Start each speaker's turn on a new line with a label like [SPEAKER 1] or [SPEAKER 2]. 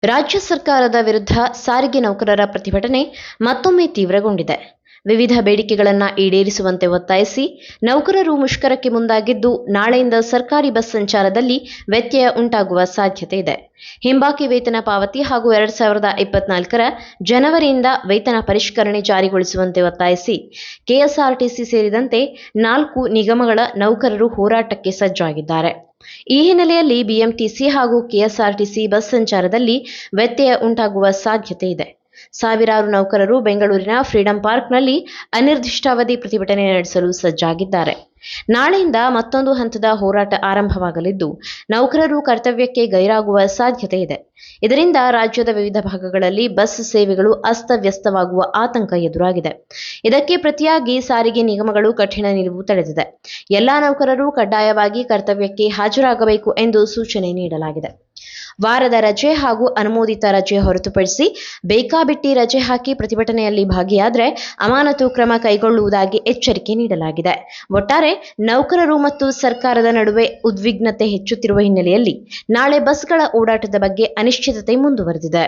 [SPEAKER 1] ರಾಜ್ಯ ಸರ್ಕಾರದ ವಿರುದ್ಧ ಸಾರಿಗೆ ನೌಕರರ ಪ್ರತಿಭಟನೆ ಮತ್ತೊಮ್ಮೆ ತೀವ್ರಗೊಂಡಿದೆ. ವಿವಿಧ ಬೇಡಿಕೆಗಳನ್ನು ಈಡೇರಿಸುವಂತೆ ಒತ್ತಾಯಿಸಿ ನೌಕರರು ಮುಷ್ಕರಕ್ಕೆ ಮುಂದಾಗಿದ್ದು, ನಾಳೆಯಿಂದ ಸರ್ಕಾರಿ ಬಸ್ ಸಂಚಾರದಲ್ಲಿ ವ್ಯತ್ಯಯ ಉಂಟಾಗುವ ಸಾಧ್ಯತೆ ಇದೆ. ಹಿಂಬಾಕಿ ವೇತನ ಪಾವತಿ ಹಾಗೂ 2024ರ ಜನವರಿಯಿಂದ ವೇತನ ಪರಿಷ್ಕರಣೆ ಜಾರಿಗೊಳಿಸುವಂತೆ ಒತ್ತಾಯಿಸಿ ಕೆಎಸ್ಆರ್ಟಿಸಿ ಸೇರಿದಂತೆ 4 ನಿಗಮಗಳ ನೌಕರರು ಹೋರಾಟಕ್ಕೆ ಸಜ್ಜಾಗಿದ್ದಾರೆ. ಈ ಹಿನ್ನೆಲೆಯಲ್ಲಿ ಬಿಎಂಟಿಸಿ ಹಾಗೂ ಕೆಎಸ್ಆರ್ಟಿಸಿ ಬಸ್ ಸಂಚಾರದಲ್ಲಿ ವ್ಯತ್ಯಯ ಉಂಟಾಗುವ ಸಾಧ್ಯತೆ ಇದೆ. ಸಾವಿರಾರು ನೌಕರರು ಬೆಂಗಳೂರಿನ ಫ್ರೀಡಂ ಪಾರ್ಕ್ನಲ್ಲಿ ಅನಿರ್ದಿಷ್ಟಾವಧಿ ಪ್ರತಿಭಟನೆ ನಡೆಸಲು ಸಜ್ಜಾಗಿದ್ದಾರೆ. ನಾಳೆಯಿಂದ ಮತ್ತೊಂದು ಹಂತದ ಹೋರಾಟ ಆರಂಭವಾಗಲಿದ್ದು, ನೌಕರರು ಕರ್ತವ್ಯಕ್ಕೆ ಗೈರಾಗುವ ಸಾಧ್ಯತೆ ಇದೆ. ಇದರಿಂದ ರಾಜ್ಯದ ವಿವಿಧ ಭಾಗಗಳಲ್ಲಿ ಬಸ್ ಸೇವೆಗಳು ಅಸ್ತವ್ಯಸ್ತವಾಗುವ ಆತಂಕ ಎದುರಾಗಿದೆ. ಇದಕ್ಕೆ ಪ್ರತಿಯಾಗಿ ಸಾರಿಗೆ ನಿಗಮಗಳು ಕಠಿಣ ನಿಲುವು ತಳೆದಿದೆ. ಎಲ್ಲಾ ನೌಕರರು ಕಡ್ಡಾಯವಾಗಿ ಕರ್ತವ್ಯಕ್ಕೆ ಹಾಜರಾಗಬೇಕು ಎಂದು ಸೂಚನೆ ನೀಡಲಾಗಿದೆ. ವಾರದ ರಜೆ ಹಾಗೂ ಅನುಮೋದಿತ ರಜೆ ಹೊರತುಪಡಿಸಿ ಬೇಕಾಬಿಟ್ಟಿ ರಜೆ ಹಾಕಿ ಪ್ರತಿಭಟನೆಯಲ್ಲಿ ಭಾಗಿಯಾದರೆ ಅಮಾನತು ಕ್ರಮ ಕೈಗೊಳ್ಳುವುದಾಗಿ ಎಚ್ಚರಿಕೆ ನೀಡಲಾಗಿದೆ. ಒಟ್ಟಾರೆ ನೌಕರರು ಮತ್ತು ಸರ್ಕಾರದ ನಡುವೆ ಉದ್ವಿಗ್ನತೆ ಹೆಚ್ಚುತ್ತಿರುವ ಹಿನ್ನೆಲೆಯಲ್ಲಿ ನಾಳೆ ಬಸ್ಗಳ ಓಡಾಟದ ಬಗ್ಗೆ ಅನಿಶ್ಚಿತತೆ ಮುಂದುವರೆದಿದೆ.